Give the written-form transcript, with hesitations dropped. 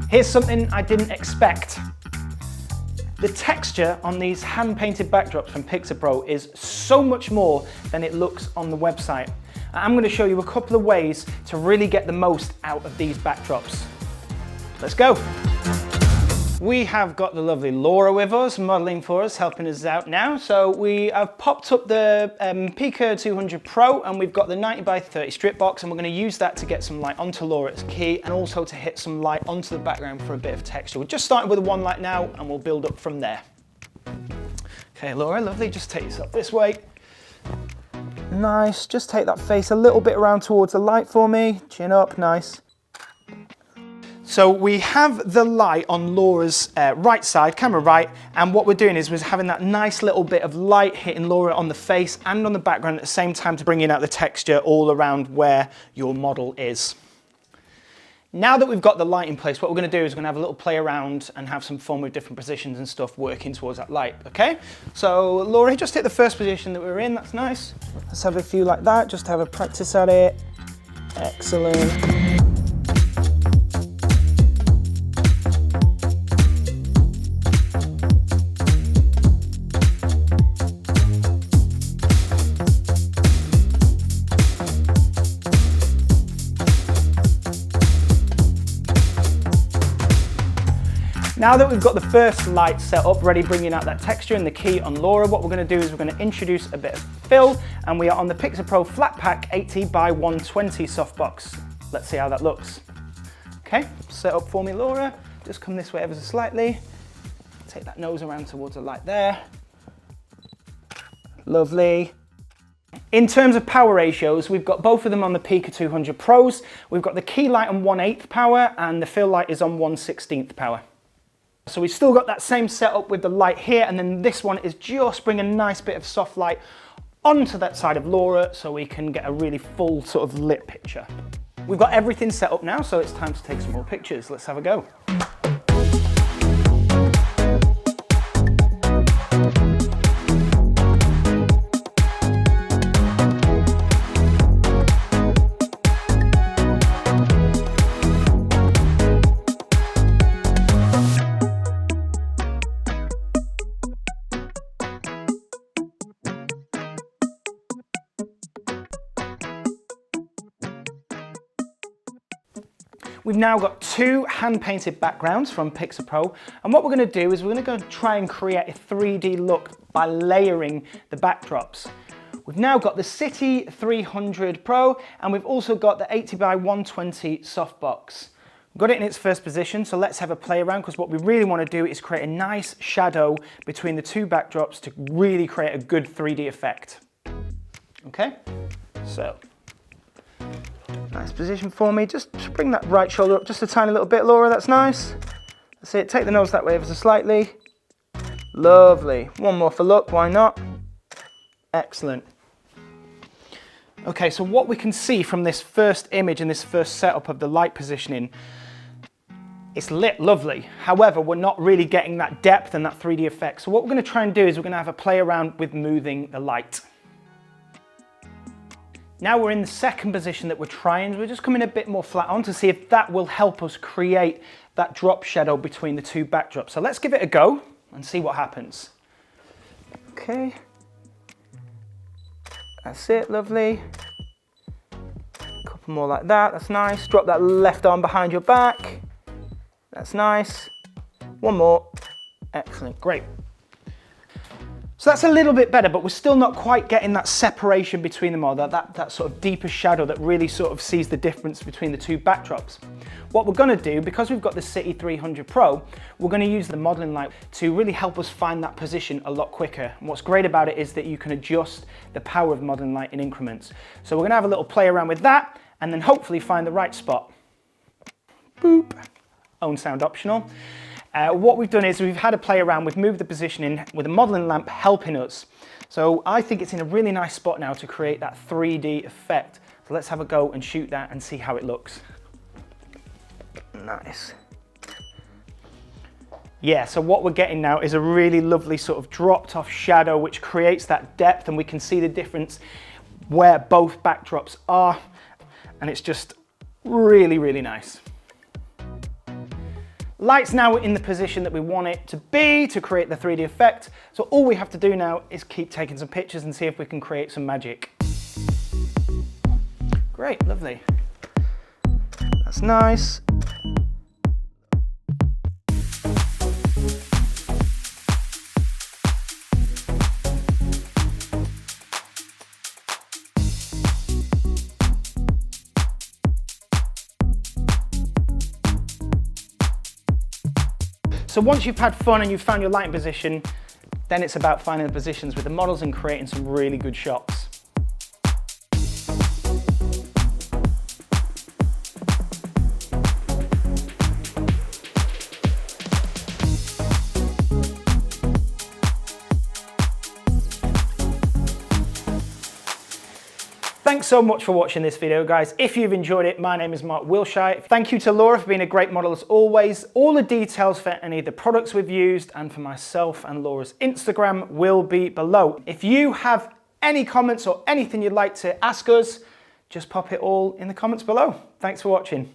Here's something I didn't expect. The texture on these hand-painted backdrops from Pixapro is so much more than it looks on the website. I'm going to show you a couple of ways to really get the most out of these backdrops. Let's go. We have got the lovely Laura with us, modeling for us, helping us out now. So we have popped up the Pica 200 Pro, and we've got the 90 by 30 strip box, and we're going to use that to get some light onto Laura's key and also to hit some light onto the background for a bit of texture. We're just starting with one light now, and we'll build up from there. Okay, Laura, lovely. Just take yourself this way. Nice. Just take that face a little bit around towards the light for me. Chin up, nice. So we have the light on Laura's right side, camera right, and what we're doing is we're having that nice little bit of light hitting Laura on the face and on the background at the same time to bring in out the texture all around where your model is. Now that we've got the light in place, what we're going to do is we're going to have a little play around and have some fun with different positions and stuff working towards that light, okay? So Laura, just hit the first position that we're in, that's nice. Let's have a few like that, just to have a practice at it. Excellent. Now that we've got the first light set up, ready bringing out that texture and the key on Laura, what we're going to do is we're going to introduce a bit of fill, and we are on the Pixapro Flat Pack 80 by 120 softbox. Let's see how that looks. Okay, set up for me, Laura. Just come this way ever so slightly. Take that nose around towards the light there. Lovely. In terms of power ratios, we've got both of them on the Pica 200 Pros. We've got the key light on 1/8 power and the fill light is on 1/16 power. So we've still got that same setup with the light here, and then this one is just bringing a nice bit of soft light onto that side of Laura so we can get a really full sort of lit picture. We've got everything set up now, so it's time to take some more pictures. Let's have a go. We've now got two hand-painted backgrounds from Pixapro, and what we're going to do is we're going to go try and create a 3D look by layering the backdrops. We've now got the City 300 Pro, and we've also got the 80 by 120 softbox. We've got it in its first position, so let's have a play around, because what we really want to do is create a nice shadow between the two backdrops to really create a good 3D effect. Okay, so nice position for me. Just bring that right shoulder up just a tiny little bit, Laura. That's nice. That's it. Take the nose that way ever so slightly. Lovely. One more for look. Why not? Excellent. Okay, so what we can see from this first image and this first setup of the light positioning, it's lit lovely. However, we're not really getting that depth and that 3D effect. So what we're going to try and do is we're going to have a play around with moving the light. Now we're in the second position that we're trying. We're just coming a bit more flat on to see if that will help us create that drop shadow between the two backdrops. So let's give it a go and see what happens. Okay. That's it, lovely. A couple more like that, that's nice. Drop that left arm behind your back. That's nice. One more. Excellent, great. So that's a little bit better, but we're still not quite getting that separation between them all, that sort of deeper shadow that really sort of sees the difference between the two backdrops. What we're going to do, because we've got the City 300 Pro, we're going to use the modeling light to really help us find that position a lot quicker. And what's great about it is that you can adjust the power of modeling light in increments. So we're going to have a little play around with that and then hopefully find the right spot. Boop. Own sound optional. What we've done is we've had a play around, we've moved the positioning with a modeling lamp helping us. So I think it's in a really nice spot now to create that 3D effect. So let's have a go and shoot that and see how it looks. Nice. Yeah, so what we're getting now is a really lovely sort of dropped off shadow which creates that depth, and we can see the difference where both backdrops are, and it's just really, really nice. Light's now in the position that we want it to be to create the 3D effect. So all we have to do now is keep taking some pictures and see if we can create some magic. Great, lovely. That's nice. So once you've had fun and you've found your lighting position, then it's about finding the positions with the models and creating some really good shots. Thanks so much for watching this video, guys. If you've enjoyed it, my name is Mark Willshire. Thank you to Laura for being a great model as always. All the details for any of the products we've used and for myself and Laura's Instagram will be below. If you have any comments or anything you'd like to ask us, just pop it all in the comments below. Thanks for watching.